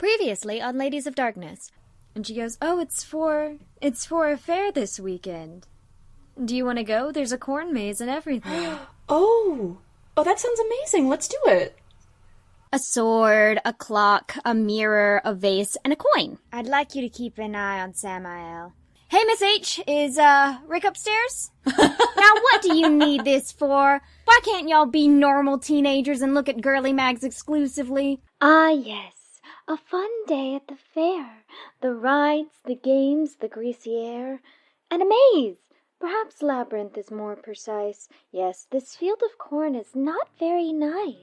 Previously on Ladies of Darkness. And she goes, oh, it's for a fair this weekend. Do you want to go? There's a corn maze and everything. Oh, that sounds amazing. Let's do it. A sword, a clock, a mirror, a vase, and a coin. I'd like you to keep an eye on Samael. Hey, Miss H, is, Rick upstairs? Now what do you need this for? Why can't y'all be normal teenagers and look at girly mags exclusively? Ah, yes. A fun day at the fair. The rides, the games, the greasy air, and a maze. Perhaps labyrinth is more precise. Yes, this field of corn is not very nice.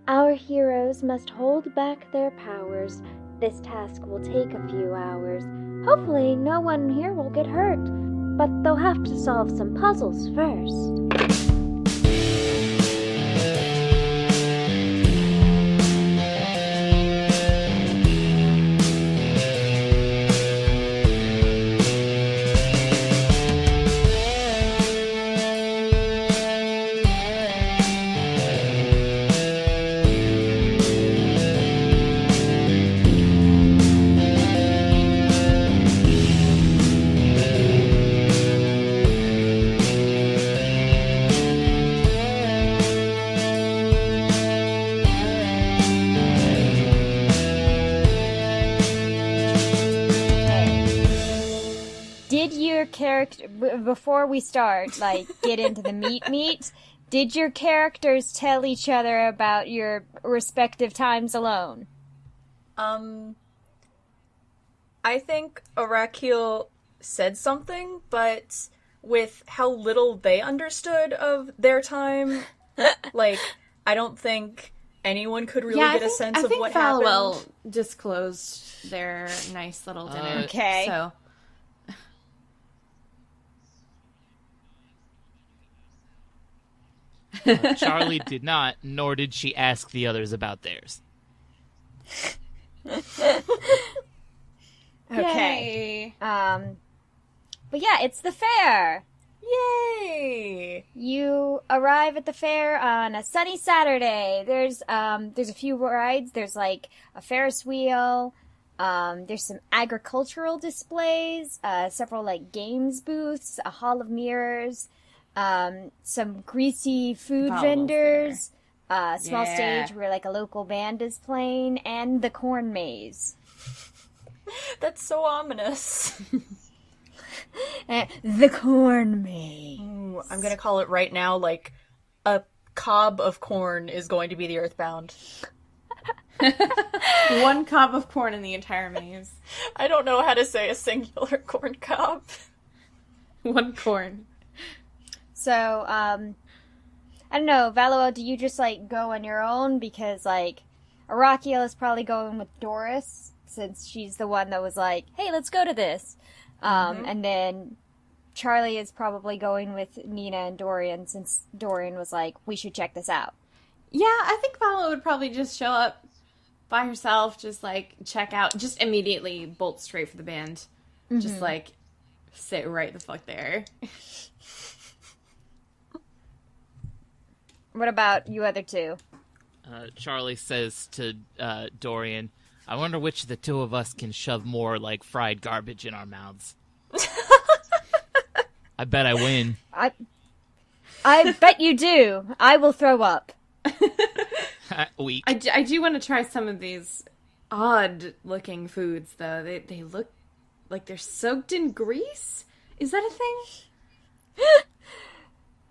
Our heroes must hold back their powers. This task will take a few hours. Hopefully no one here will get hurt, but they'll have to solve some puzzles first. Before we start, get into the meat, did your characters tell each other about your respective times alone? I think Arakiel said something, but with how little they understood of their time, I don't think anyone could really get a sense of what happened. I think Falwell disclosed their nice little dinner. Okay. So... Charlie did not, nor did she ask the others about theirs. Okay. But yeah, it's the fair. Yay! You arrive at the fair on a sunny Saturday. There's a few rides. There's a Ferris wheel. There's some agricultural displays, several games booths, a hall of mirrors. Some greasy food vendors, a small stage where a local band is playing, and the corn maze. That's so ominous. The corn maze. Ooh, I'm gonna call it right now, a cob of corn is going to be the Earthbound. One cob of corn in the entire maze. I don't know how to say a singular corn cob. One corn. So, I don't know, Valoa, do you just, go on your own? Because, Arakiel is probably going with Doris, since she's the one that was hey, let's go to this. And then Charlie is probably going with Nina and Dorian, since Dorian was we should check this out. Yeah, I think Valoa would probably just show up by herself, just, check out, just immediately bolt straight for the band. Mm-hmm. Just, sit right the fuck there. What about you other two? Charlie says to Dorian, I wonder which of the two of us can shove more, fried garbage in our mouths. I bet I win. I bet you do. I will throw up. Weak. I do want to try some of these odd-looking foods, though. They look like they're soaked in grease? Is that a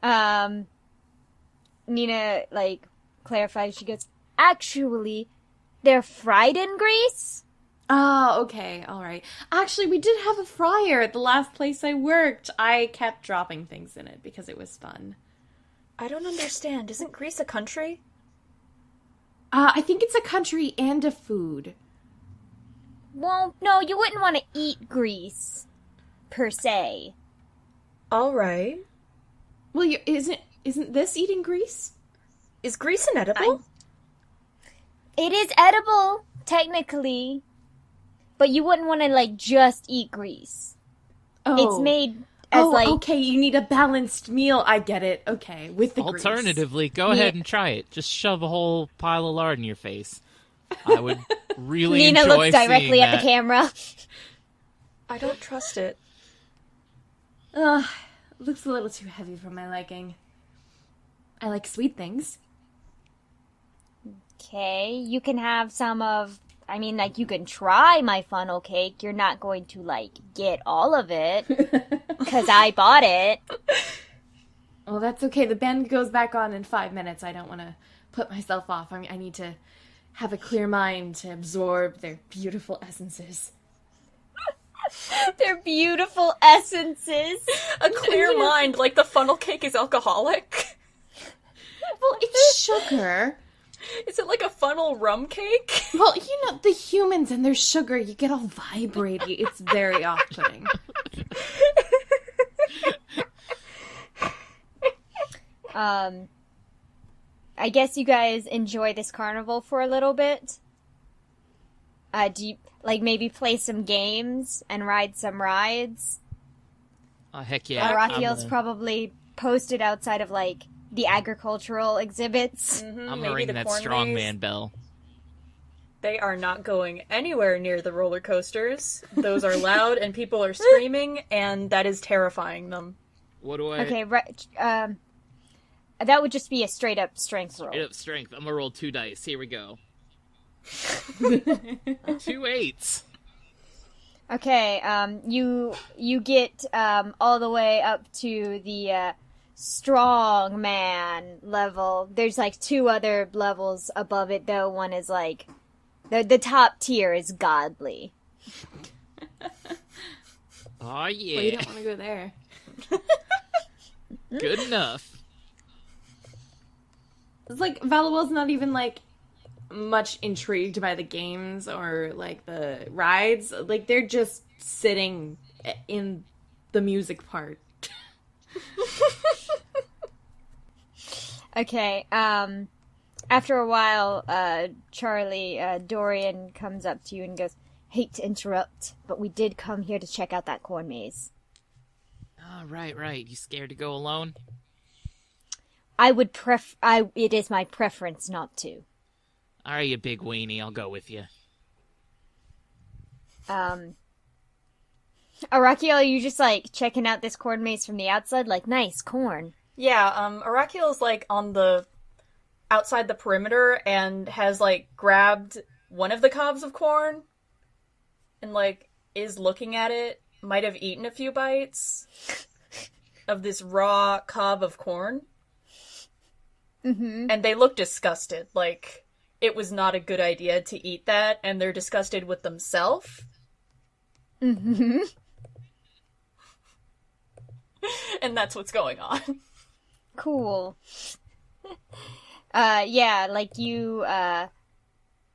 thing? Nina, clarifies. She goes, actually, they're fried in grease? Oh, okay, alright. Actually, we did have a fryer at the last place I worked. I kept dropping things in it because it was fun. I don't understand. Isn't Greece a country? I think it's a country and a food. Well, no, you wouldn't want to eat grease, per se. Alright. Well, isn't this eating grease? Is grease an edible? It is edible, technically, but you wouldn't want to, just eat grease. Oh. It's made as, okay, you need a balanced meal. I get it. Okay, with the grease. Alternatively, go ahead and try it. Just shove a whole pile of lard in your face. I would really Nina enjoy looks directly seeing at that. the camera. I don't trust it. Ugh, looks a little too heavy for my liking. I like sweet things. Okay, you can have some of... I mean, like, you can try my funnel cake. You're not going to, like, get all of it. Because I bought it. Well, that's okay. The band goes back on in 5 minutes. I don't want to put myself off. I need to have a clear mind to absorb their beautiful essences. They're beautiful essences. A clear mind, like the funnel cake is alcoholic. Well, it's sugar. Is it like a funnel rum cake? Well, you know, the humans and their sugar, you get all vibraty. It's very off-putting. I guess you guys enjoy this carnival for a little bit. Do you, like, maybe play some games and ride some rides? Oh, heck yeah. Rakiel's probably posted outside of, like, the agricultural exhibits. I'm gonna maybe ring the that corn strongman maze. bell. They are not going anywhere near the roller coasters. Those are loud and people are screaming, and that is terrifying them. What do I... Okay, right. That would just be a straight up strength roll. Straight up strength. I'm gonna roll 2 dice. Here we go. 2 8s. Okay, you get all the way up to the strong man level. There's like 2 other levels above it though. One is like the top tier is godly. Oh yeah. Well, you don't want to go there. Good enough. It's like, Valuel's not even, like, much intrigued by the games or, like, the rides. Like, they're just sitting in the music part. Okay, after a while, Dorian comes up to you and goes, "Hate to interrupt, but we did come here to check out that corn maze." Oh, right. You scared to go alone? It is my preference not to. Alright, you big weenie. I'll go with you. Arakiel, are you just, like, checking out this corn maze from the outside? Like, nice, corn. Yeah, Arakiel's like on the outside the perimeter and has like grabbed one of the cobs of corn and like is looking at it, might have eaten a few bites of this raw cob of corn. Mm-hmm. And they look disgusted, like it was not a good idea to eat that, and they're disgusted with themselves. Mm-hmm. And that's what's going on. Cool. Yeah, like you,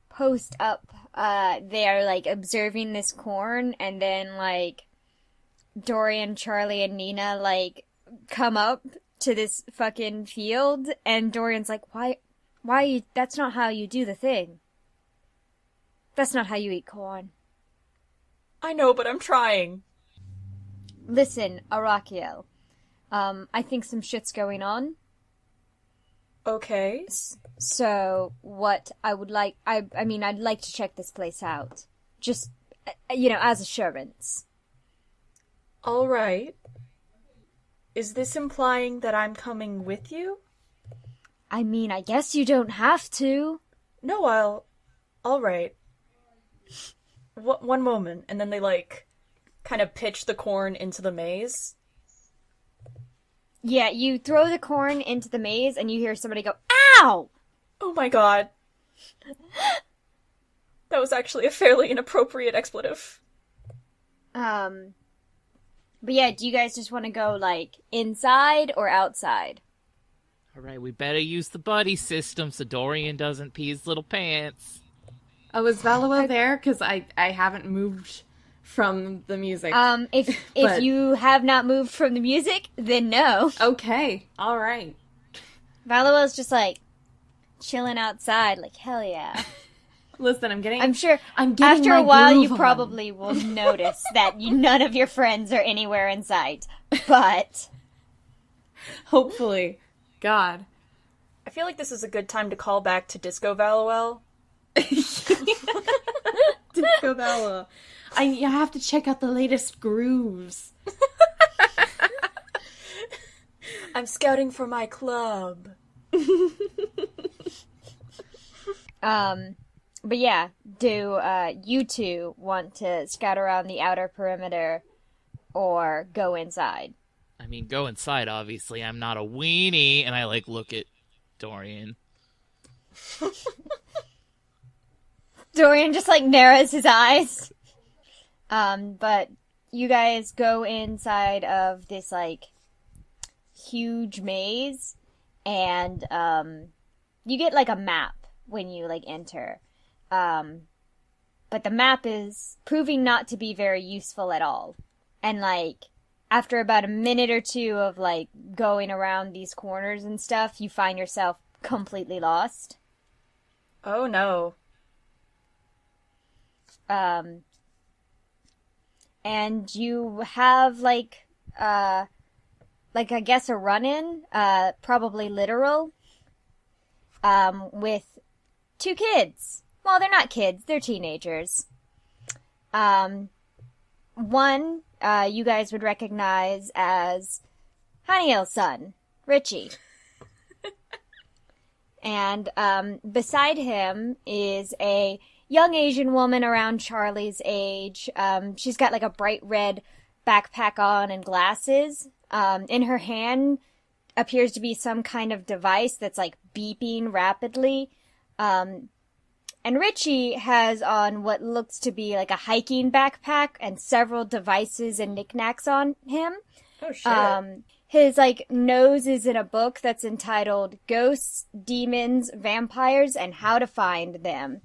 post up, they are, like, observing this corn, and then, like, Dorian, Charlie, and Nina, like, come up to this fucking field, and Dorian's like, why you, that's not how you do the thing. That's not how you eat corn. I know, but I'm trying. Listen, Arakiel, I think some shit's going on. Okay. So, what I would like, I mean, I'd like to check this place out. Just, you know, as assurance. Alright. Is this implying that I'm coming with you? I mean, I guess you don't have to. No, alright. One moment, and then they, like, kind of pitch the corn into the maze. Yeah, you throw the corn into the maze, and you hear somebody go, "Ow!" Oh my god. That was actually a fairly inappropriate expletive. But yeah, do you guys just want to go, like, inside or outside? Alright, we better use the buddy system so Dorian doesn't pee his little pants. Oh, is Valuel there? Because I haven't moved from the music. If you have not moved from the music, then no. Okay, alright. Valuel's just, like, chilling outside, like, hell yeah. Listen, I'm getting After my a while, you groove on. probably will notice that none of your friends are anywhere in sight. But Hopefully. God. I feel like this is a good time to call back to Disco Valuel Disco Bella. I have to check out the latest grooves. I'm scouting for my club. But yeah, do you two want to scout around the outer perimeter or go inside? I mean, go inside, obviously. I'm not a weenie. And I, look at Dorian. Dorian just, narrows his eyes. But you guys go inside of this, huge maze, and, you get, a map when you, enter. But the map is proving not to be very useful at all. And, after about a minute or two of, going around these corners and stuff, you find yourself completely lost. Oh, no. And you have, I guess a run-in, probably literal, with two kids. Well, they're not kids, they're teenagers. One, you guys would recognize as Haniel's son, Richie. And, beside him is a young Asian woman around Charlie's age. She's got, a bright red backpack on and glasses. In her hand appears to be some kind of device that's, beeping rapidly. And Richie has on what looks to be a hiking backpack and several devices and knickknacks on him. Oh, shit. His, nose is in a book that's entitled Ghosts, Demons, Vampires, and How to Find Them.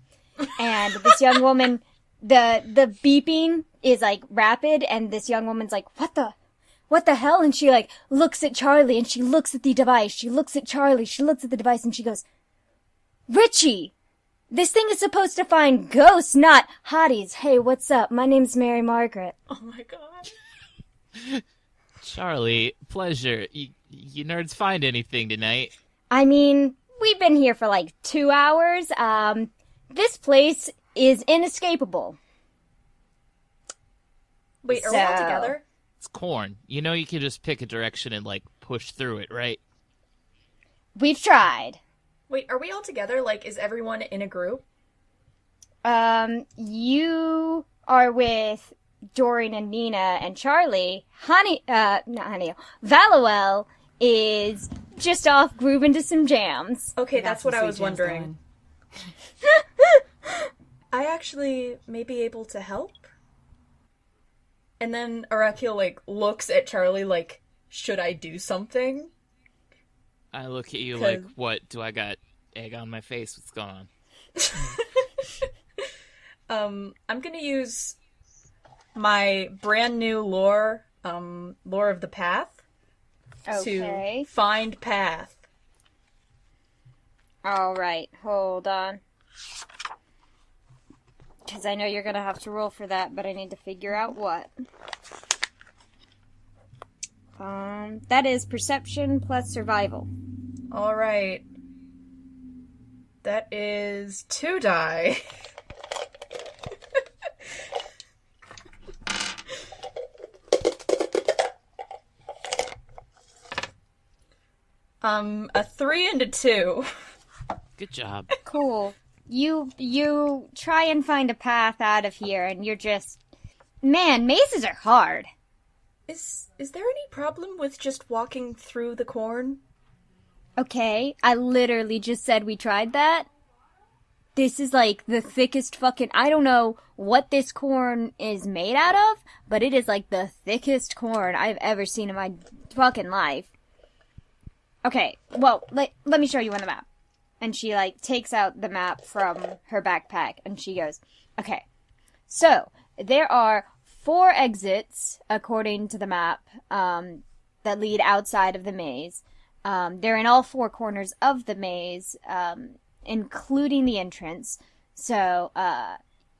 And this young woman, the beeping is, rapid, and this young woman's what the hell? And she, looks at Charlie, and she looks at the device. She looks at Charlie, she looks at the device, and she goes, Richie! This thing is supposed to find ghosts, not hotties. Hey, what's up? My name's Mary Margaret. Oh my god. Charlie, pleasure. You nerds find anything tonight? I mean, we've been here for 2 hours. This place is inescapable. Wait, are we all together? It's corn. You know you can just pick a direction and, push through it, right? We've tried. Wait, are we all together? Is everyone in a group? You are with Dorian and Nina and Charlie. Valuel is just off grooving to some jams. Okay, that's what I was wondering. I actually may be able to help. And then Arakiel, looks at Charlie should I do something? I look at you what? Do I got egg on my face? What's going on? I'm gonna use my brand new lore of the path to find path. Alright, hold on. Because I know you're gonna have to roll for that, but I need to figure out what. That is perception plus survival. Alright. That is 2 die. A 3 and a 2. Good job. Cool. You try and find a path out of here, and you're just... Man, mazes are hard. Is there any problem with just walking through the corn? Okay, I literally just said we tried that. This is the thickest fucking... I don't know what this corn is made out of, but it is the thickest corn I've ever seen in my fucking life. Okay, well, let me show you on the map. And she, takes out the map from her backpack, and she goes, okay, so, there are 4 exits, according to the map, that lead outside of the maze. They're in all 4 corners of the maze, including the entrance. So,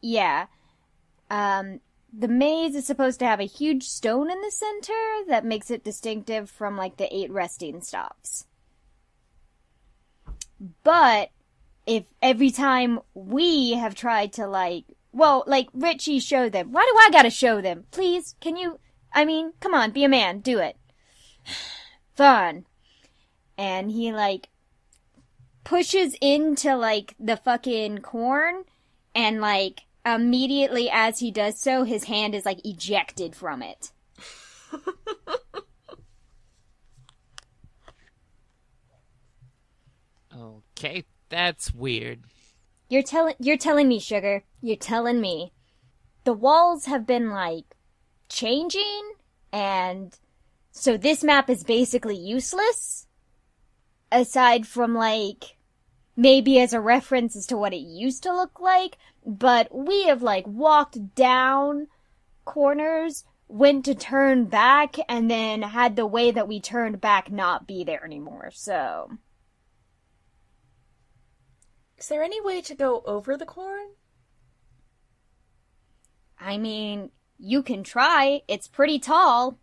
yeah. The maze is supposed to have a huge stone in the center that makes it distinctive from, the 8 resting stops. But if every time we have tried to, like, well, like, Richie showed them. Why do I gotta show them? Please, can you, I mean, come on, be a man, do it. Fun. And he, like, pushes into, like, the fucking corn, and, like, immediately as he does so, his hand is, like, ejected from it. Okay, that's weird. You're telling me, Sugar. You're telling me. The walls have been, like, changing, and so this map is basically useless? Aside from, like, maybe as a reference as to what it used to look like, but we have, like, walked down corners, went to turn back, and then had the way that we turned back not be there anymore, so... Is there any way to go over the corn? I mean, you can try. It's pretty tall.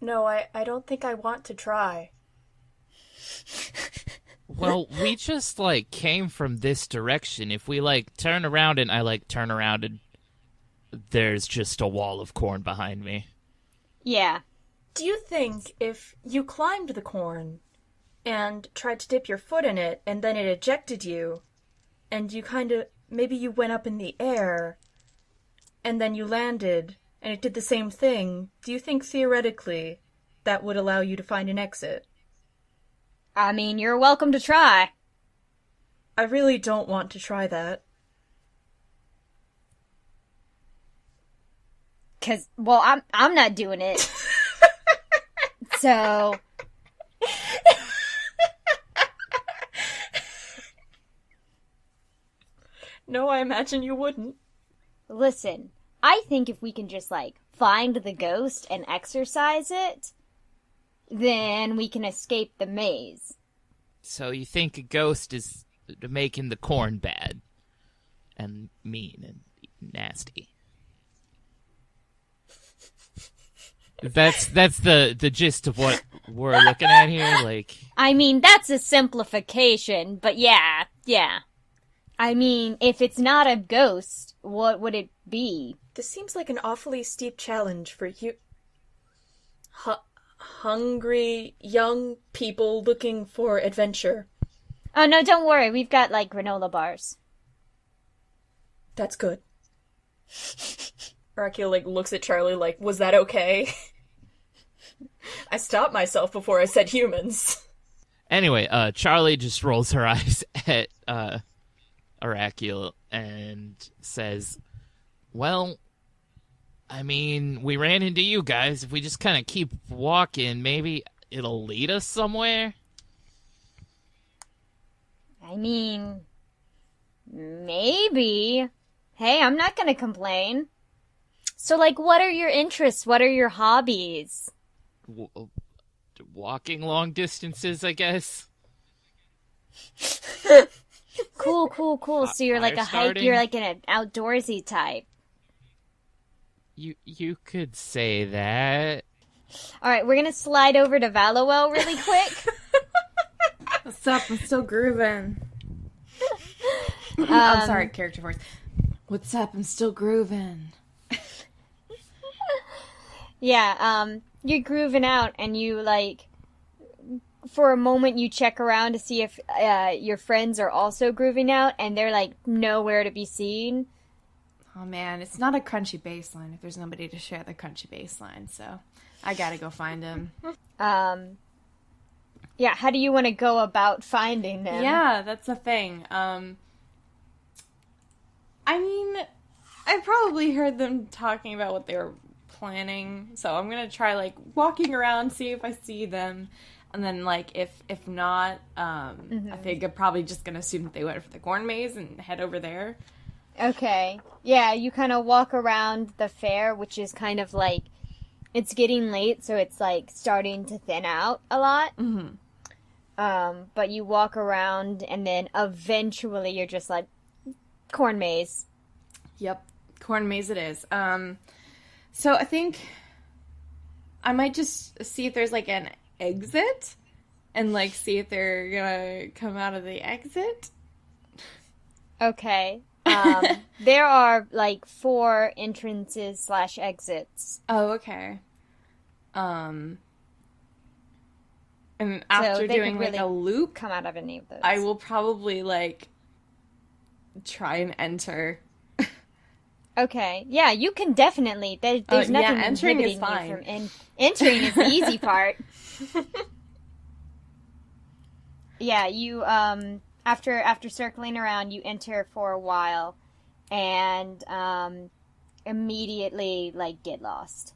No, I don't think I want to try. Well, we just, like, came from this direction. If we, like, turn around and I, like, turn around and there's just a wall of corn behind me. Yeah. Do you think if you climbed the corn and tried to dip your foot in it and then it ejected you, and you maybe you went up in the air and then you landed and it did the same thing, do you think theoretically that would allow you to find an exit? I mean, you're welcome to try. I really don't want to try that. 'Cause, well, I'm not doing it. So... No, I imagine you wouldn't. Listen, I think if we can just, like, find the ghost and exorcise it, then we can escape the maze. So you think a ghost is making the corn bad and mean and nasty? That's the gist of what we're looking at here, like... I mean, that's a simplification, but yeah. I mean, if it's not a ghost, what would it be? This seems like an awfully steep challenge for you... hungry, young people looking for adventure. Oh, no, don't worry. We've got, like, granola bars. That's good. Arakio, like, looks at Charlie like, was that okay? I stopped myself before I said humans. Anyway, Charlie just rolls her eyes at, Arakio and says, well, I mean, we ran into you guys. If we just kind of keep walking, maybe it'll lead us somewhere? I mean, maybe. Hey, I'm not gonna complain. So, like, what are your interests? What are your hobbies? Walking long distances, I guess. Cool. So you're like a hike, you're like an outdoorsy type. You could say that. Alright, we're gonna slide over to Valowell really quick. What's up? I'm still grooving. I'm sorry, character voice. What's up? I'm still grooving. Yeah, you're grooving out and you, like, for a moment you check around to see if your friends are also grooving out and they're, like, nowhere to be seen. Oh man, it's not a crunchy baseline if there's nobody to share the crunchy baseline, so I gotta go find them. Yeah, how do you want to go about finding them? Yeah, that's the thing. I mean, I probably heard them talking about what they were planning, so I'm gonna try, like, walking around, see if I see them, and then, like, if not, I think I'm probably just gonna assume that they went for the corn maze and head over there. Okay. Yeah, you kind of walk around the fair, which is kind of like, it's getting late, so it's, like, starting to thin out a lot. Mm-hmm. But you walk around, and then eventually you're just like, corn maze. Yep, corn maze it is. So I think I might just see if there's, like, an exit, and, like, see if they're gonna come out of the exit. Okay. There are, like, 4 entrances/exits. Oh, okay. And after they doing, could really like, a loop, come out of any of those. I will probably, like, try and enter. Okay. Yeah, you can definitely. There's nothing entering is inhibiting you fine. from entering is the easy part. Yeah, you after circling around, you enter for a while, and immediately like get lost.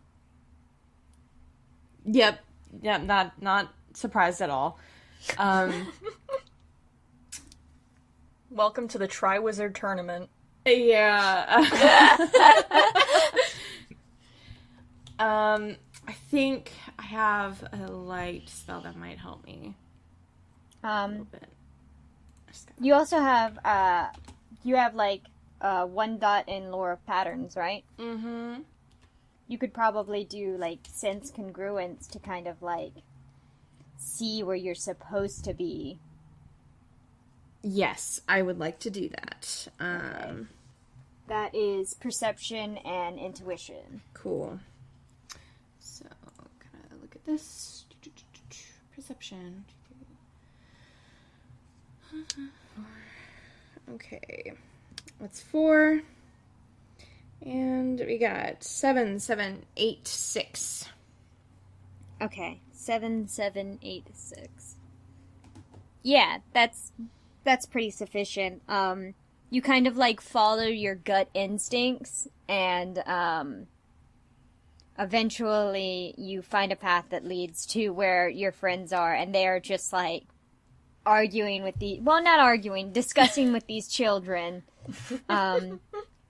Yep. Not surprised at all. Welcome to the Triwizard Tournament. Yeah. I think I have a light spell that might help me a little bit. You also have like 1 dot in lore of patterns, right? Mm-hmm. You could probably do like sense congruence to kind of like see where you're supposed to be. Yes, I would like to do that. That is perception and intuition. Cool. So, gonna look at this. Perception. Okay. That's 4. And we got 7, 7, 8, 6. Okay, 7, 7, 8, 6. Yeah, that's pretty sufficient. You kind of like follow your gut instincts, and eventually you find a path that leads to where your friends are, and they are just like arguing with not arguing, discussing with these children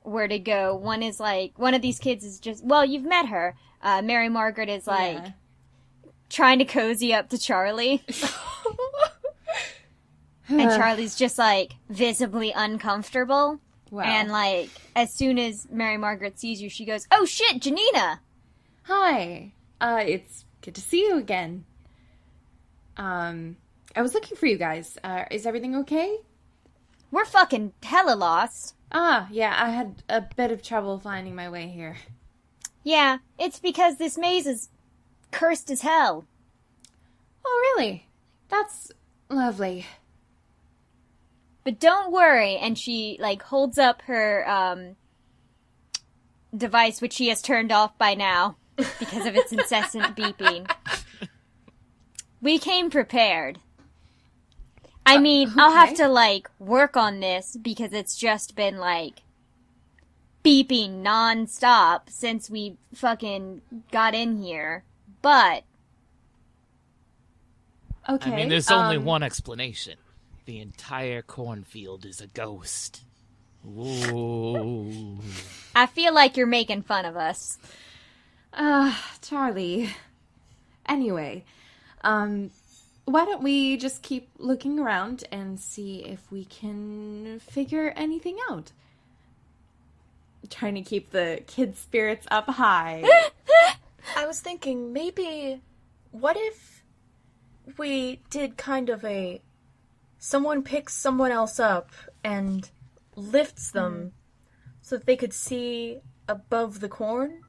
where to go. One of these kids is just, well, you've met her. Mary Margaret is like trying to cozy up to Charlie. And Charlie's just, like, visibly uncomfortable. Wow. And, like, as soon as Mary Margaret sees you, she goes, "Oh, shit, Janina!" Hi. It's good to see you again. I was looking for you guys. Is everything okay? We're fucking hella lost. Ah, yeah, I had a bit of trouble finding my way here. Yeah, it's because this maze is cursed as hell. Oh, really? That's lovely. But don't worry, and she, like, holds up her, device, which she has turned off by now, because of its incessant beeping. We came prepared. I mean, okay. I'll have to, like, work on this, because it's just been, like, beeping non-stop since we fucking got in here. But... Okay. I mean, there's only one explanation. The entire cornfield is a ghost. Ooh. I feel like you're making fun of us. Charlie. Anyway, why don't we just keep looking around and see if we can figure anything out? Trying to keep the kids' spirits up high. I was thinking, maybe, what if we did kind of a... Someone picks someone else up and lifts them so that they could see above the corn?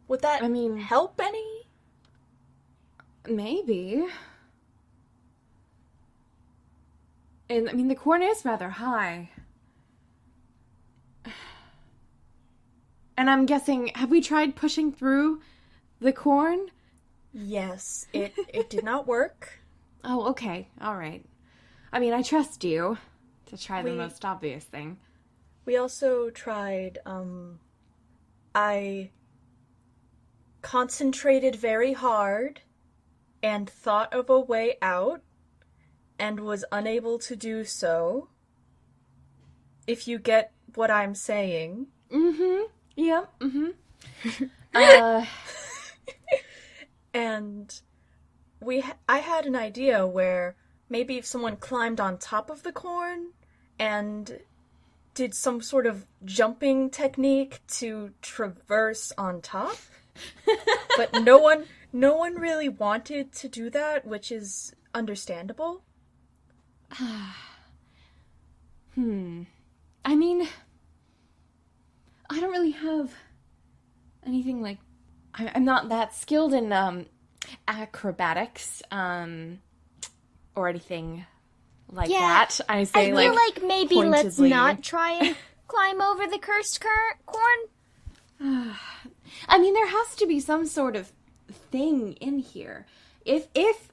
Would that help any? Maybe. And, the corn is rather high. And I'm guessing, have we tried pushing through the corn? Yes, it did not work. Oh, okay. All right. I trust you to try the most obvious thing. We also tried, I concentrated very hard and thought of a way out and was unable to do so. If you get what I'm saying. Mm-hmm. Yep. Mm-hmm. And I had an idea where maybe if someone climbed on top of the corn and did some sort of jumping technique to traverse on top. But no one really wanted to do that, which is understandable. I mean, I don't really have anything like... I'm not that skilled in acrobatics or anything like that. I say, I feel like maybe let's pointedly. not try and climb over the cursed corn. I mean, there has to be some sort of thing in here. If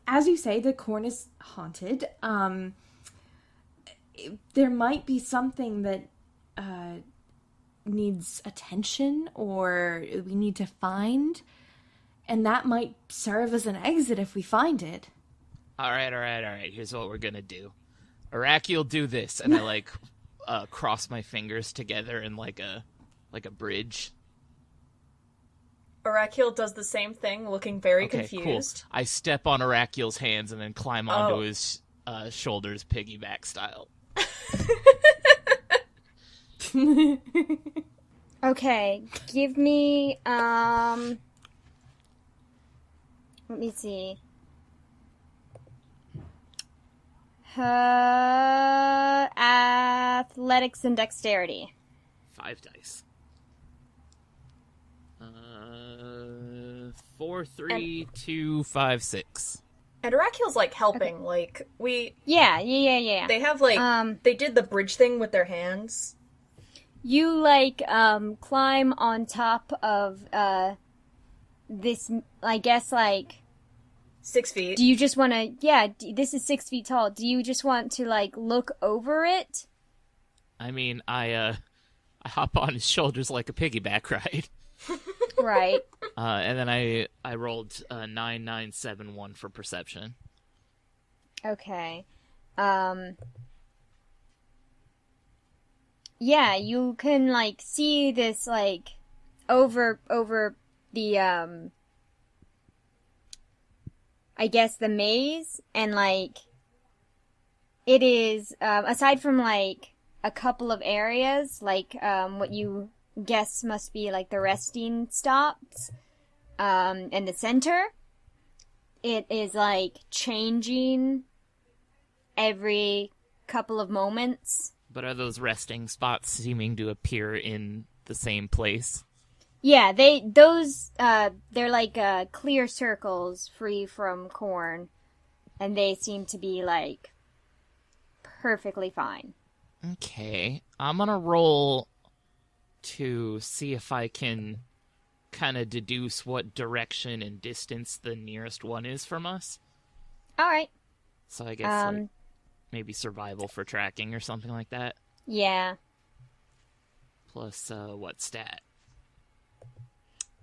as you say, the corn is haunted, there might be something that needs attention or we need to find, and that might serve as an exit if we find it. All right. Here's what we're gonna do. Araki'll do this, and I cross my fingers together in like a bridge. Arakiel does the same thing, looking very Okay, confused. cool. I step on Arakiel's hands and then climb onto his shoulders, piggyback style. Okay, give me, let me see. Athletics and dexterity. 5 dice. 4, 3, 2, 5, 6. And Arakiel's, like, helping. Okay. Like, Yeah. They have, like, they did the bridge thing with their hands. You, climb on top of, this, I guess, 6 feet. Do you just want to... Yeah, this is 6 feet tall. Do you just want to, look over it? I mean, I hop on his shoulders like a piggyback ride. Right. And then I rolled 9, 9, 7, 1 for perception. Okay. Yeah, you can, see this, over the, I guess the maze, and, it is, aside from, a couple of areas, what you guess must be, the resting stops, in the center, it is, changing every couple of moments. But are those resting spots seeming to appear in the same place? Yeah, they're clear circles free from corn, and they seem to be perfectly fine. Okay, I'm gonna roll to see if I can kind of deduce what direction and distance the nearest one is from us. All right. So I guess maybe survival for tracking or something like that. Yeah. Plus what stat?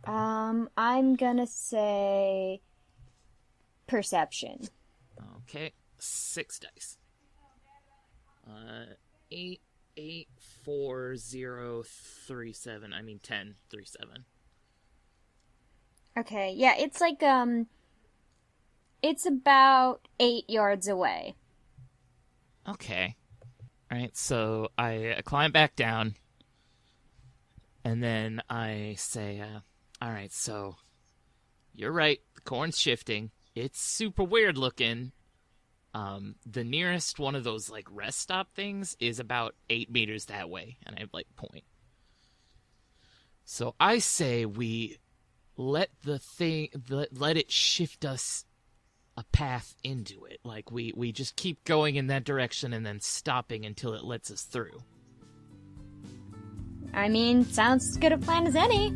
I'm gonna say perception. Okay, 6 dice. 8, 8, 4, 0, 3, 7. I mean 10, 3, 7. Okay, yeah, it's it's about 8 yards away. Okay. Alright, so I climb back down, and then I say, alright, so, you're right, the corn's shifting, it's super weird looking. The nearest one of those, rest stop things is about 8 meters that way, and I point. So I say we let it shift us a path into it. We just keep going in that direction and then stopping until it lets us through. I mean, sounds as good a plan as any.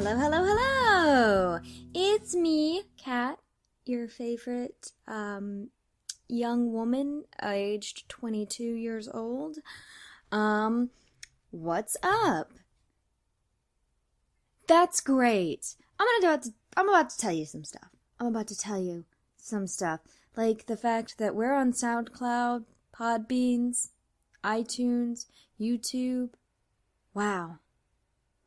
Hello. It's me, Kat, your favorite young woman, aged 22 years old. What's up? That's great. I'm about to tell you some stuff. Like the fact that we're on SoundCloud, Podbeans, iTunes, YouTube. Wow.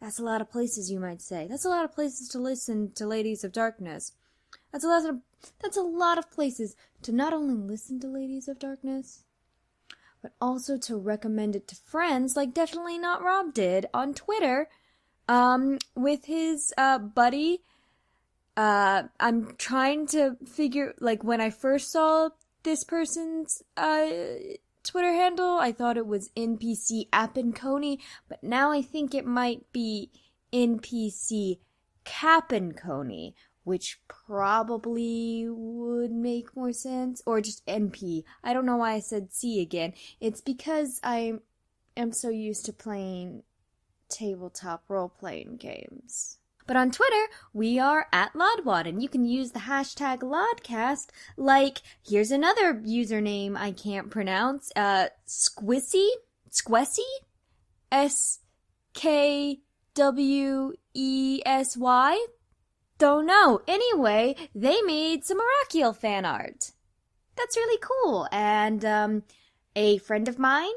That's a lot of places, you might say. That's a lot of places to listen to Ladies of Darkness. That's a lot of places to not only listen to Ladies of Darkness, but also to recommend it to friends, like Definitely Not Rob did on Twitter, with his buddy. I'm trying to figure, like, when I first saw this person's Twitter handle, I thought it was NPC Appincone, but now I think it might be NPC Cappincone, which probably would make more sense, or just NP. I don't know why I said C again. It's because I am so used to playing tabletop role-playing games. But on Twitter, we are at Lodwad, and you can use the hashtag Lodcast, like, here's another username I can't pronounce, Squessy? SKWESY? Don't know. Anyway, they made some Arakiel fan art. That's really cool, and, a friend of mine,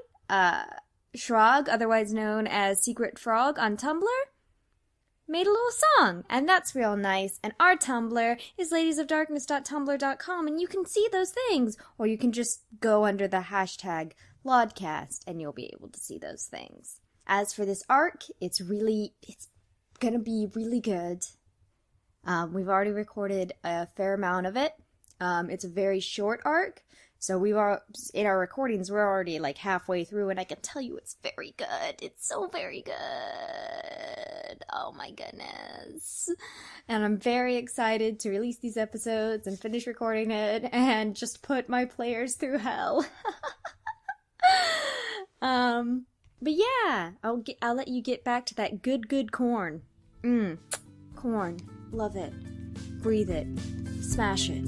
Shrog, otherwise known as Secret Frog on Tumblr, made a little song, and that's real nice. And our Tumblr is ladiesofdarkness.tumblr.com, and you can see those things, or you can just go under the hashtag Lodcast, and you'll be able to see those things. As for this arc, it's gonna be really good. We've already recorded a fair amount of it. It's a very short arc, so in our recordings, we're already like halfway through, and I can tell you it's very good. It's so very good. Oh my goodness. And I'm very excited to release these episodes and finish recording it and just put my players through hell. But yeah, I'll let you get back to that good corn. Corn. Love it. Breathe it. Smash it.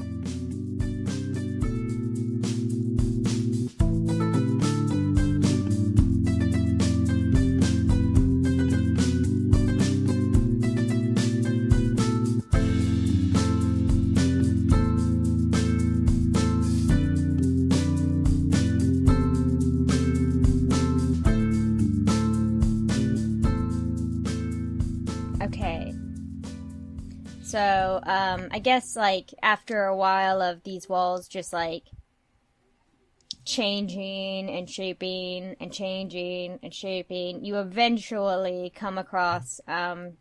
Okay. So, I guess, like, after a while of these walls just, like, changing and shaping and changing and shaping, you eventually come across, one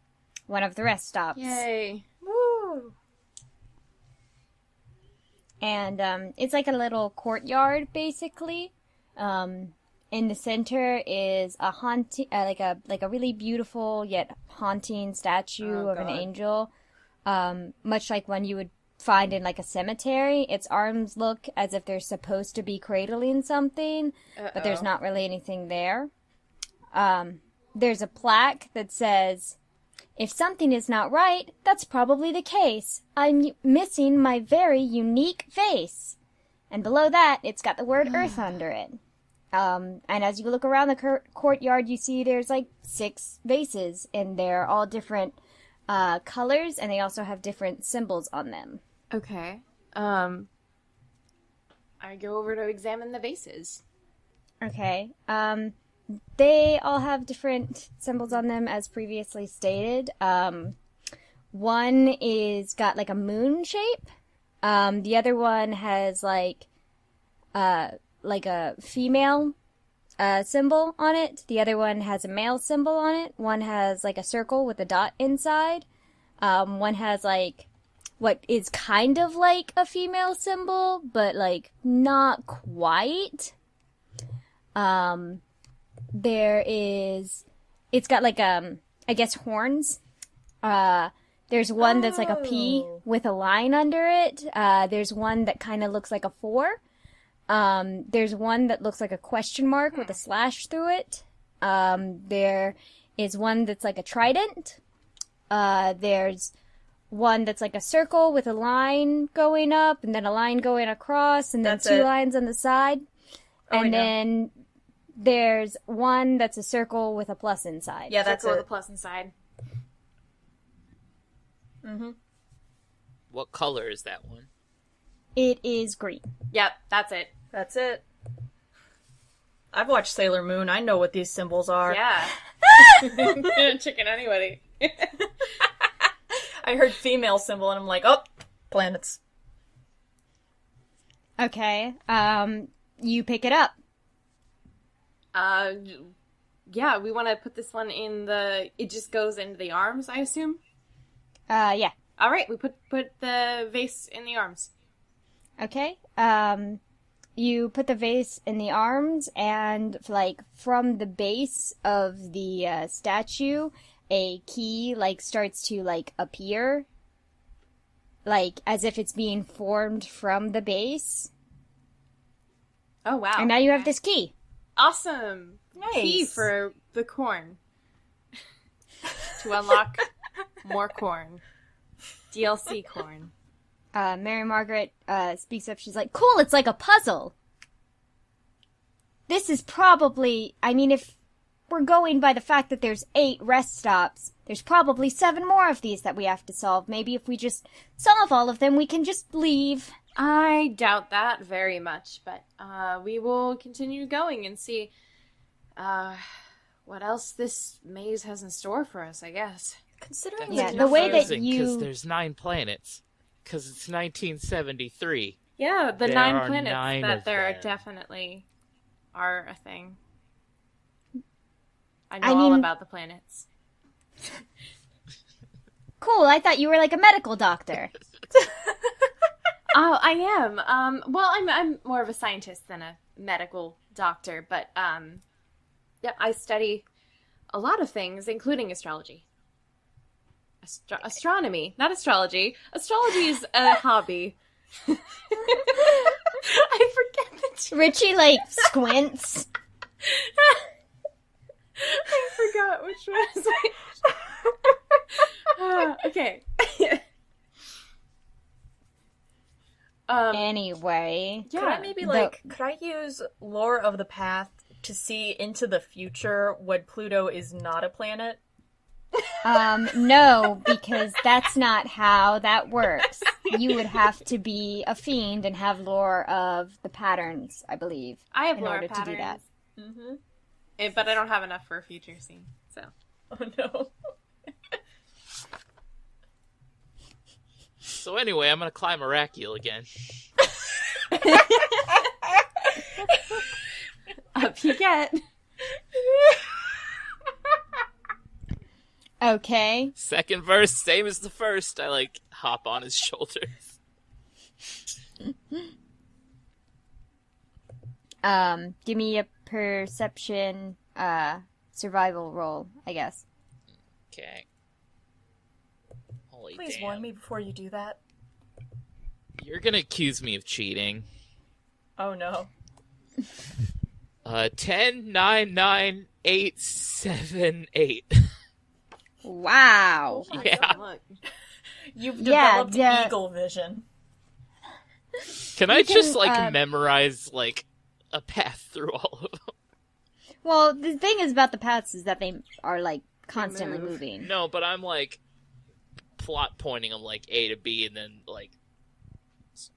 of the rest stops. Yay. Woo! And, it's like a little courtyard, basically. In the center is a haunting, like a really beautiful yet haunting statue of an angel. Much like one you would find in like a cemetery. Its arms look as if they're supposed to be cradling something, but there's not really anything there. There's a plaque that says, "If something is not right, that's probably the case. I'm missing my very unique face." And below that, it's got the word Earth under it. And as you look around the courtyard, you see there's like 6 vases, and they're all different colors, and they also have different symbols on them. Okay. I go over to examine the vases. Okay. They all have different symbols on them, as previously stated. One is got like a moon shape. The other one has like a female symbol on it. The other one has a male symbol on it. One has like a circle with a dot inside. One has like what is kind of like a female symbol, but like not quite. It's got like I guess horns. There's one that's like a P with a line under it. There's one that kind of looks like a 4. There's one that looks like a question mark with a slash through it. There is one that's like a trident. There's one that's like a circle with a line going up, and then a line going across, and then That's 2 it. lines on the side. Oh, And then there's one that's a circle with a plus inside. Yeah, that's Circle with it. a plus inside. Mm-hmm. What color is that one? It is green. Yep, that's it. That's it. I've watched Sailor Moon. I know what these symbols are. Yeah. Chicken anybody. I heard female symbol and I'm like, oh, planets. Okay. You pick it up. Yeah, we want to put this one in the... It just goes into the arms, I assume? Yeah. All right, we put the vase in the arms. Okay. You put the vase in the arms, and like from the base of the statue, a key like starts to like appear, like as if it's being formed from the base. Oh wow! And now you have this key. Awesome. Nice. Key for the corn to unlock more corn. DLC corn. Mary Margaret speaks up. She's like, cool, it's like a puzzle. This is probably, I mean, if we're going by the fact that there's 8 rest stops, there's probably 7 more of these that we have to solve. Maybe if we just solve all of them, we can just leave. I doubt that very much, but we will continue going and see what else this maze has in store for us, I guess. Considering Yeah, the way that you... Because there's 9 planets. Because it's 1973. Yeah, the There 9 are planets 9 that of there them. definitely are a thing. I I know all mean- about the planets. Cool, I thought you were like a medical doctor. Oh, I am. Well, I'm more of a scientist than a medical doctor, but yeah, I study a lot of things, including astrology. Astronomy, not astrology. Astrology is a hobby. I forget the two. Richie, like, squints. I forgot which one was which. Okay. Anyway. Yeah. Could I maybe, could I use Lore of the Path to see into the future when Pluto is not a planet? No, because that's not how that works. You would have to be a fiend and have lore of the patterns, I believe. I have in lore order patterns. to do that. Mm-hmm. But I don't have enough for a future scene, so. Oh no. So anyway, I'm gonna climb Arachil again. Up you get. Okay. Second verse, same as the first. I like hop on his shoulders. Give me a perception, survival roll, I guess. Okay. Holy Please damn. warn me before you do that. You're gonna accuse me of cheating. Oh no. 10, 9, 9, 8, 7, 8. Wow. Oh, Yeah. don't look. You've Yeah, developed yeah. eagle vision. Can I just, can, memorize, a path through all of them? Well, the thing is about the paths is that they are, like, constantly move. moving. No, but I'm, plot pointing them, A to B, and then,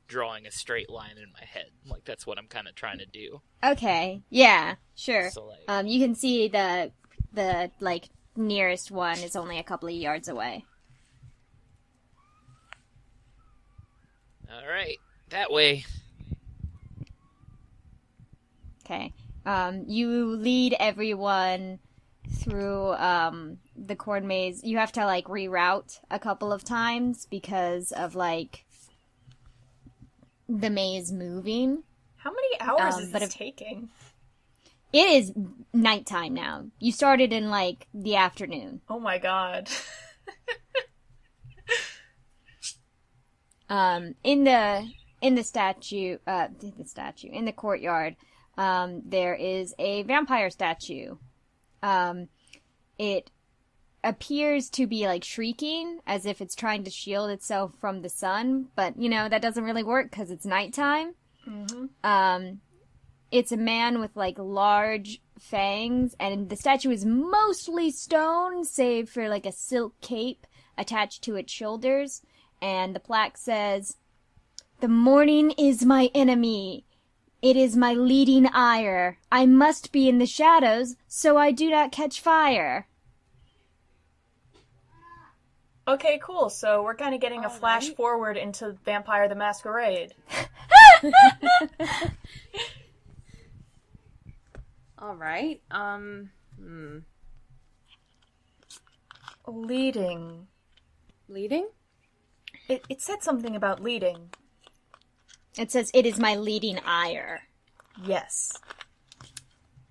drawing a straight line in my head. That's what I'm kind of trying to do. Okay. Yeah, sure. So, You can see the nearest one is only a couple of yards away. alright, that way. Okay. You lead everyone through the corn maze. You have to reroute a couple of times because of the maze moving. How many hours is but this if- taking? It is nighttime now. You started in the afternoon. Oh my god. In the statue, in the courtyard, there is a vampire statue. It appears to be shrieking as if it's trying to shield itself from the sun, but that doesn't really work because it's nighttime. Mm-hmm. It's a man with large fangs, and the statue is mostly stone, save for a silk cape attached to its shoulders. And the plaque says, "The morning is my enemy. It is my leading ire. I must be in the shadows, so I do not catch fire." Okay, cool. So we're kind of getting a flash Alright. forward into Vampire the Masquerade. All right. Leading. Leading? It said something about leading. It says, it is my leading ire. Yes.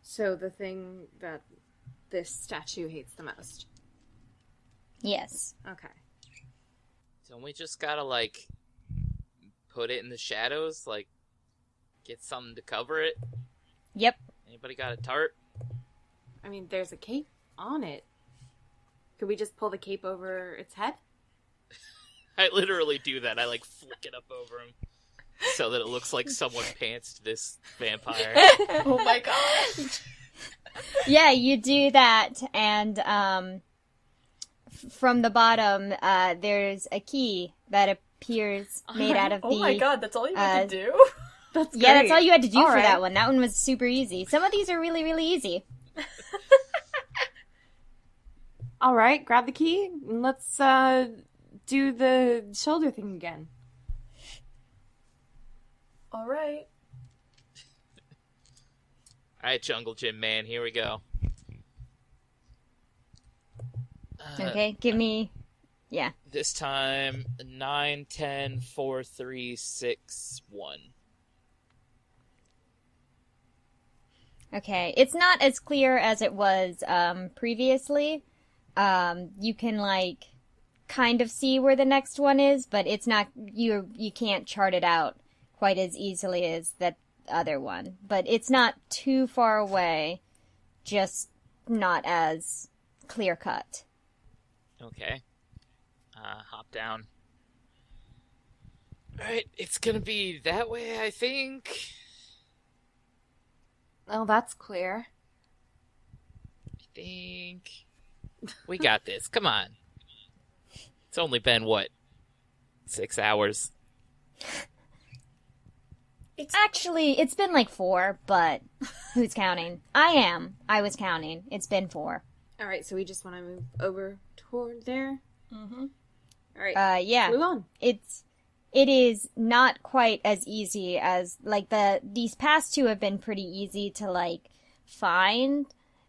So the thing that this statue hates the most. Yes. Okay. So we just gotta, like, put it in the shadows? Like, get something to cover it? Yep. Anybody got a tart? I mean, there's a cape on it. Could we just pull the cape over its head? I literally do that. I, like, flick it up over him so that it looks like someone pantsed this vampire. Oh my gosh. Yeah, you do that, and from the bottom, there's a key that appears made out of the... Oh my god, that's all you had to do? That's Yeah, that's all you had to do All for right. that one. That one was super easy. Some of these are really, really easy. All right, grab the key and let's do the shoulder thing again. Alright. Alright, Jungle Gym Man, here we go. Okay, give me... Yeah. This time, 9, 10, 4, 3, 6, 1. Okay, it's not as clear as it was previously. You can, like, kind of see where the next one is, but it's not... You can't chart it out quite as easily as that other one. But it's not too far away, just not as clear-cut. Okay. Hop down. Alright, it's gonna be that way, I think. Oh, that's clear. I think. We got this. Come on. It's only been, what, 6 hours? Actually, it's been like 4, but who's counting? I was counting. It's been 4. All right, so we just want to move over toward there. Mm-hmm. All right, Yeah. move on. It is not quite as easy as, like, these past two have been pretty easy to, like, find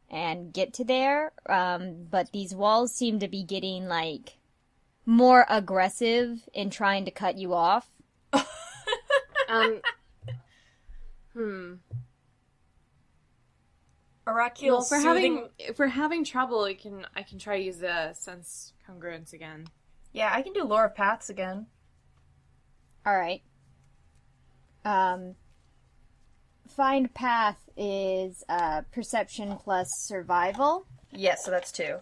and get to there, but these walls seem to be getting, like, more aggressive in trying to cut you off. Oracle Well, soothing... if we're having trouble, I can try to use the sense congruence again. Yeah, I can do Lore of Paths again. Alright. Find path is, perception plus survival. Yes, so that's 2.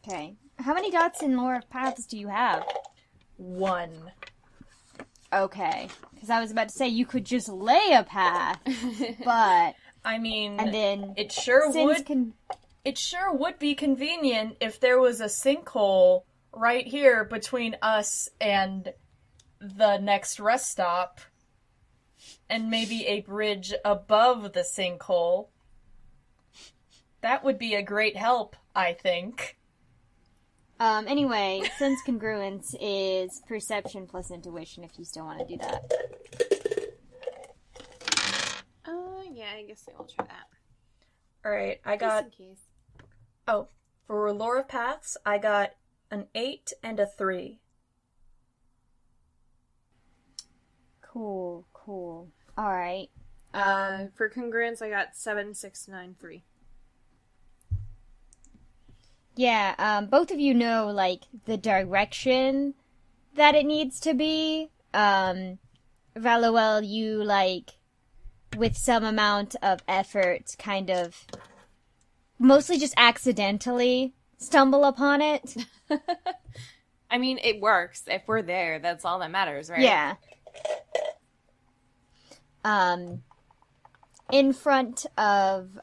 Okay. How many dots in Lore of Paths do you have? 1. Okay. Because I was about to say you could just lay a path, but... I mean, And then... it sure Since would... It sure would be convenient if there was a sinkhole right here between us and the next rest stop, and maybe a bridge above the sinkhole. That would be a great help, I think. Anyway, sense congruence is perception plus intuition if you still want to do that. Yeah, I guess I will try that. Alright, I got... Just in case. Oh, for Lore of Paths, I got an 8 and a 3. Cool. Alright. For congruence, I got 7, 6, 9, 3. Yeah, both of you know, like, the direction that it needs to be. Valuel, you, like, with some amount of effort, kind of, mostly just accidentally stumble upon it. I mean, it works. If we're there, that's all that matters, right? Yeah. In front of,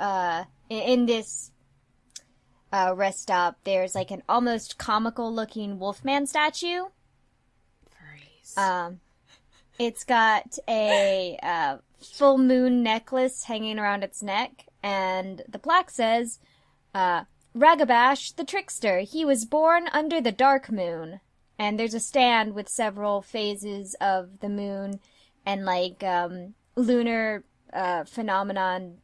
in this rest stop, there's like an almost comical looking Wolfman statue. Freeze. It's got a full moon necklace hanging around its neck, and the plaque says, Ragabash the Trickster. He was born under the dark moon. And there's a stand with several phases of the moon and, like, lunar phenomenon,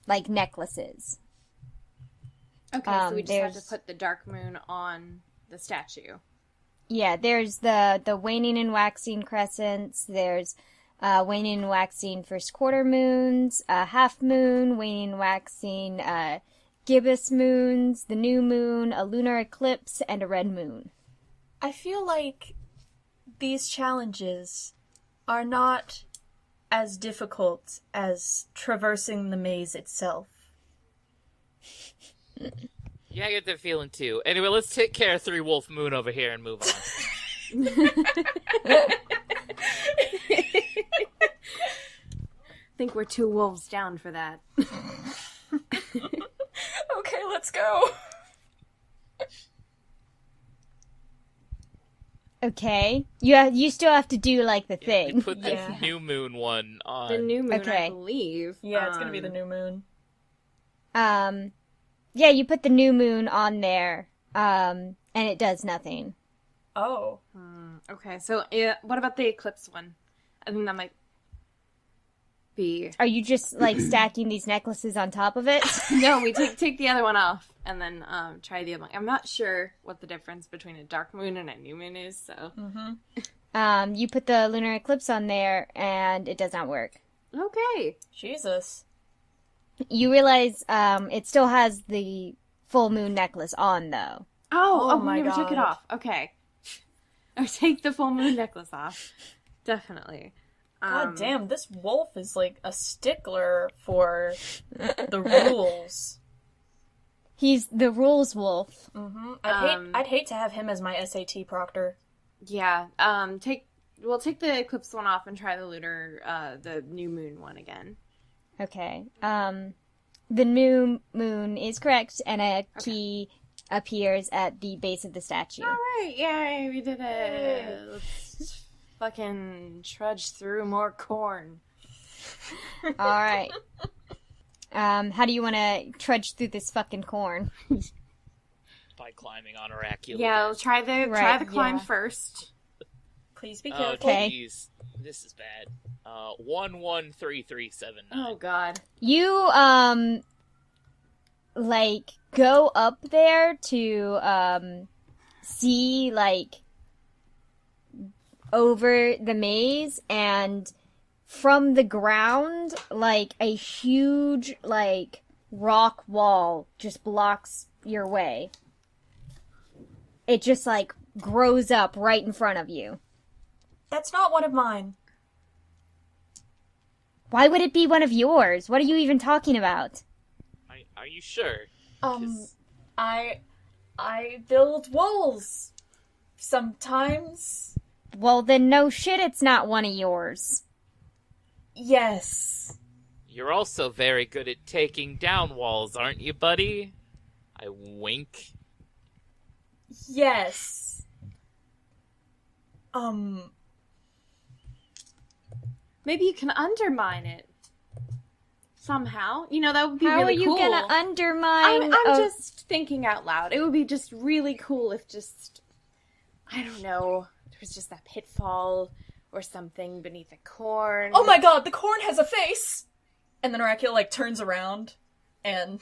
like, necklaces. Okay, so we just have to put the dark moon on the statue. Yeah, there's the waning and waxing crescents, there's waning and waxing first quarter moons, half moon, waning and waxing gibbous moons, the new moon, a lunar eclipse, and a red moon. I feel like these challenges are not as difficult as traversing the maze itself. Yeah, I get that feeling too. Anyway, let's take care of 3 Wolf Moon over here and move on. I think we're 2 wolves down for that. Okay, let's go. Okay. You still have to do, like, the thing. We put the new moon one on. The new moon, Okay. I believe. Yeah, it's gonna be the new moon. Yeah, you put the new moon on there, and it does nothing. Oh. Okay, so what about the eclipse one? I think that might be... Are you just, like, stacking these necklaces on top of it? No, we take the other one off, and then try the other one. I'm not sure what the difference between a dark moon and a new moon is, so... You put the lunar eclipse on there, and it does not work. Okay. Jesus. You realize it still has the full moon necklace on, though. Oh my we never took it God. off. Okay. Or take the full moon necklace off. Definitely. God damn, this wolf is like a stickler for the rules. He's the rules wolf. I'd hate to have him as my SAT proctor. Yeah. We'll take the eclipse one off and try the lunar, the new moon one again. Okay. The new moon is correct, and a key appears at the base of the statue. All right, yay, we did it. Let's fucking trudge through more corn. All right. How do you want to trudge through this fucking corn? By climbing on Oraculus. Yeah, we'll try the climb first. Please be Oh, careful. Okay. jeez. This is bad. 113379. Oh god. You, like, go up there to, see, like, over the maze, and from the ground, like, a huge, like, rock wall just blocks your way. It just, like, grows up right in front of you. That's not one of mine. Why would it be one of yours? What are you even talking about? Are you sure? I build walls. Sometimes. Well, then no shit it's not one of yours. Yes. You're also very good at taking down walls, aren't you, buddy? I wink. Yes. Maybe you can undermine it. Somehow. You know, that would be How really are you cool. gonna undermine? I'm just thinking out loud. It would be just really cool if just, I don't know, there was just that pitfall or something beneath the corn. Oh my god, the corn has a face! And then Oracle, like, turns around and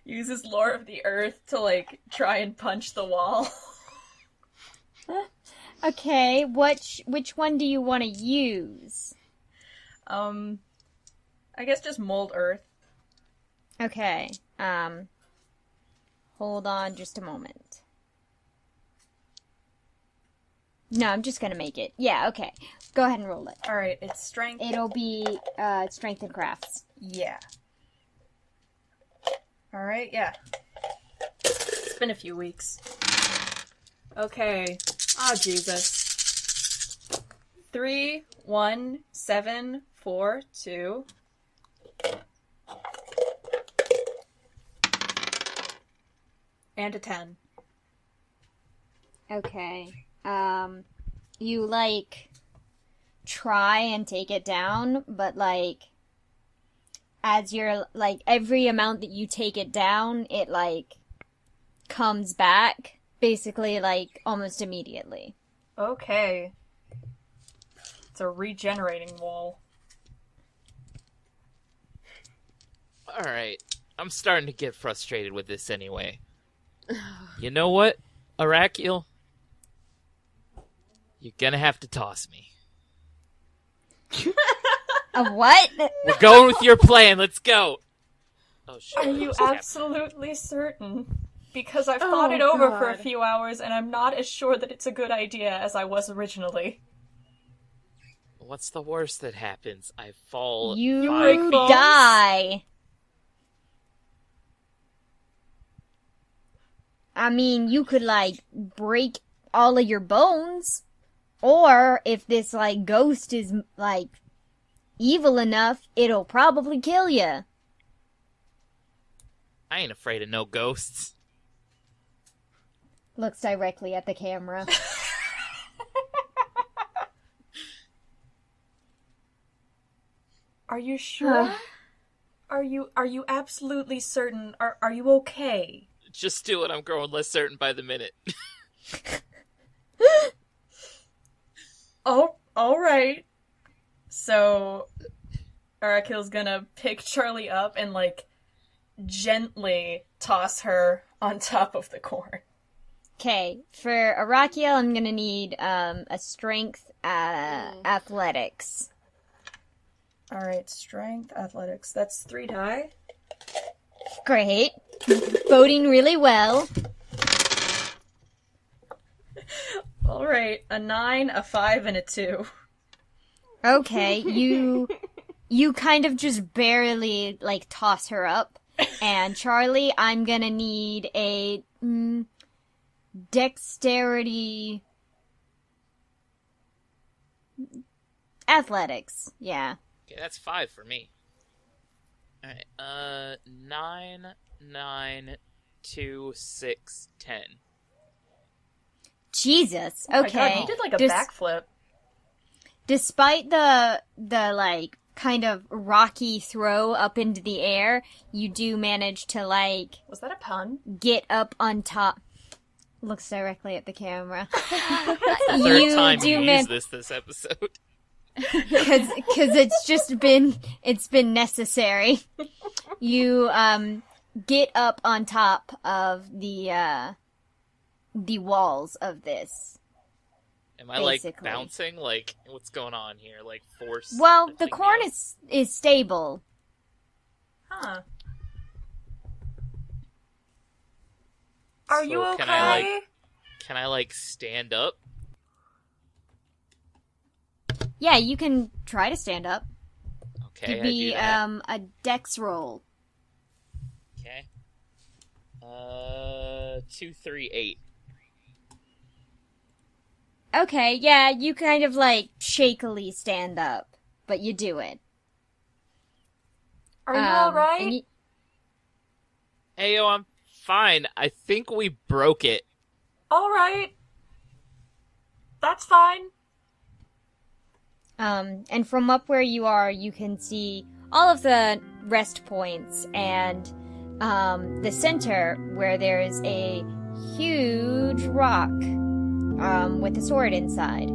uses Lore of the Earth to, like, try and punch the wall. Okay, which one do you want to use? I guess just mold Earth. Okay, hold on just a moment. No, I'm just gonna make it. Yeah, okay. Go ahead and roll it. Alright, it's strength. It'll be, strength and crafts. Yeah. Alright, yeah. It's been a few weeks. Okay. Ah, Jesus. 3, 1, 7, 4, 2. And a 10. Okay. You, like, try and take it down, but, like, as you're, like, every amount that you take it down, it, like, comes back, basically, like, almost immediately. Okay. It's a regenerating wall. Alright, I'm starting to get frustrated with this anyway. You know what, Arakiel? You're gonna have to toss me. A what? We're going with your plan, let's go! Oh shit. Are you what's happening? absolutely certain? Because I've thought it over for a few hours, and I'm not as sure that it's a good idea as I was originally. What's the worst that happens? I fall You 5 feet. die. I mean, you could, like, break all of your bones. Or, if this, like, ghost is, like, evil enough, it'll probably kill you. I ain't afraid of no ghosts. Looks directly at the camera. Are you sure? Are you absolutely certain? Are you okay? Just do it, I'm growing less certain by the minute. Oh, alright. So, Arakiel's gonna pick Charlie up and, like, gently toss her on top of the corn. Okay, for Arakiel, I'm gonna need, a strength, athletics. Alright, strength, athletics. That's 3 die. Great. Voting really well. Alright, a 9, a 5, and a 2. Okay, you kind of just barely, like, toss her up. And Charlie, I'm gonna need a, dexterity... Athletics, yeah. Okay, that's 5 for me. Alright, 9, 9, 2, 6, 10. Jesus, Oh my okay. God, you did, like, a backflip. Despite the, like, kind of rocky throw up into the air, you do manage to, like... Was that a pun? Get up on top. Looks directly at the camera. Third time you used this episode. Because it's been necessary. You, get up on top of the walls of this. Am I, basically. like, bouncing? Like, what's going on here? Like, force? Well, the lifting me corn up? is stable. Huh. Are you So okay? Can I, like, stand up? Yeah, you can try to stand up. Okay, It'd be, I do that. a dex roll. Okay. 2, 3, 8. Okay, yeah, you kind of, like, shakily stand up. But you do it. Are you alright? and Heyo, I'm fine. I think we broke it. Alright. That's fine. And from up where you are, you can see all of the rest points and, the center where there is a huge rock, with a sword inside.